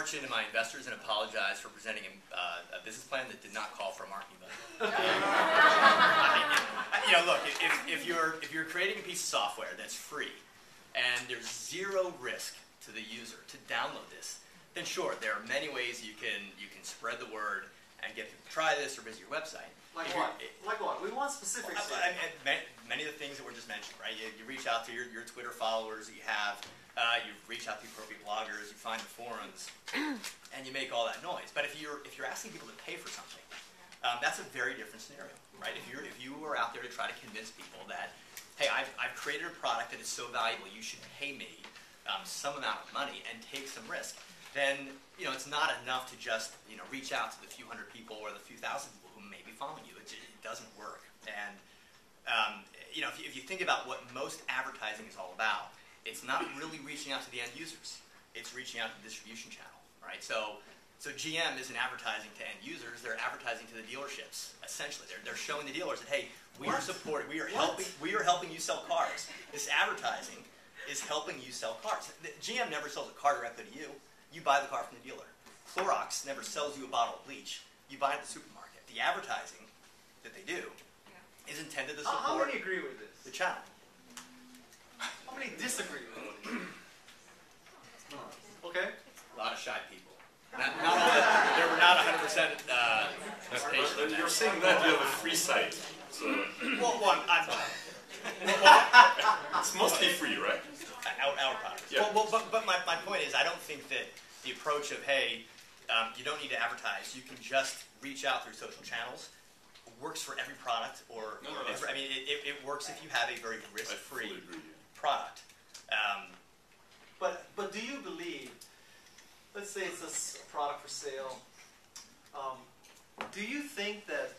march into my investors and apologize for presenting a business plan that did not call for a marketing budget. Look, if you're creating a piece of software that's free and there's zero risk to the user to download this, then sure, there are many ways you can spread the word and get people to try this or visit your website. Like what? Like what? We want specifics. Many of the things that were just mentioned, right? You reach out to your Twitter followers that you have. You reach out to appropriate bloggers. You find the forums, and you make all that noise. But if you're asking people to pay for something, that's a very different scenario, right? If you are out there to try to convince people that, hey, I've created a product that is so valuable, you should pay me some amount of money and take some risk, then it's not enough to just reach out to the few hundred people or the few thousand people who may be following you. It doesn't work. And if you think about what most advertising is all about, it's not really reaching out to the end users. It's reaching out to the distribution channel, right? So GM isn't advertising to end users. They're advertising to the dealerships. Essentially, they're showing the dealers that, hey, we are supporting, we are helping you sell cars. This advertising is helping you sell cars. GM never sells a car directly to you. You buy the car from the dealer. Clorox never sells you a bottle of bleach. You buy it at the supermarket. The advertising that they do is intended to support how many agree with this? The channel. How many disagree with it? Okay. A lot of shy people. Not all that, they were not 100% patient. You're saying that you have a free site. So. Well, it's mostly free, right? Our product. Yeah. But my point is, I don't think that the approach of, hey, you don't need to advertise, you can just reach out through social channels, works for every product. It works if you have a very risk-free product. But do you believe, let's say it's a product for sale, do you think that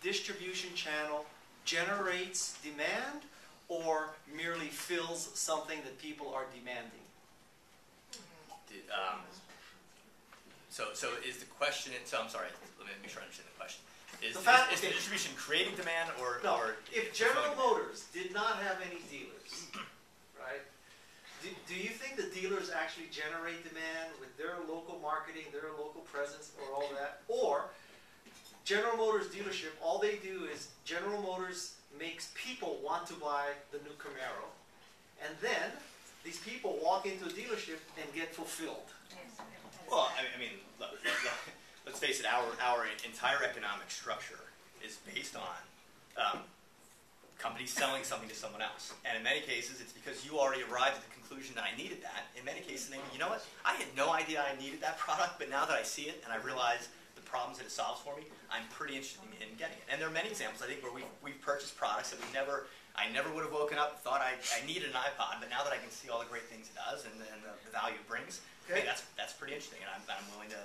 distribution channel generates demand or merely fills something that people are demanding? So is the question, I'm sorry, let me make sure I understand the question. Is the distribution creating demand or... No, if General Motors did not have any dealers, right, do you think the dealers actually generate demand with their local marketing, their local presence, or all that? Or General Motors dealership, all they do is General Motors makes people want to buy the new Camaro, and then these people walk into a dealership and get fulfilled. Well, look, let's face it, our entire economic structure is based on companies selling something to someone else. And in many cases, it's because you already arrived at the conclusion that I needed that. In many cases, they go, you know what, I had no idea I needed that product, but now that I see it and I realize the problems that it solves for me, I'm pretty interested in getting it. And there are many examples, I think, where we've purchased products that I never would have woken up and thought I needed an iPod, but now that I can see all the great things it does and the value it brings, okay, that's pretty interesting, and I'm willing to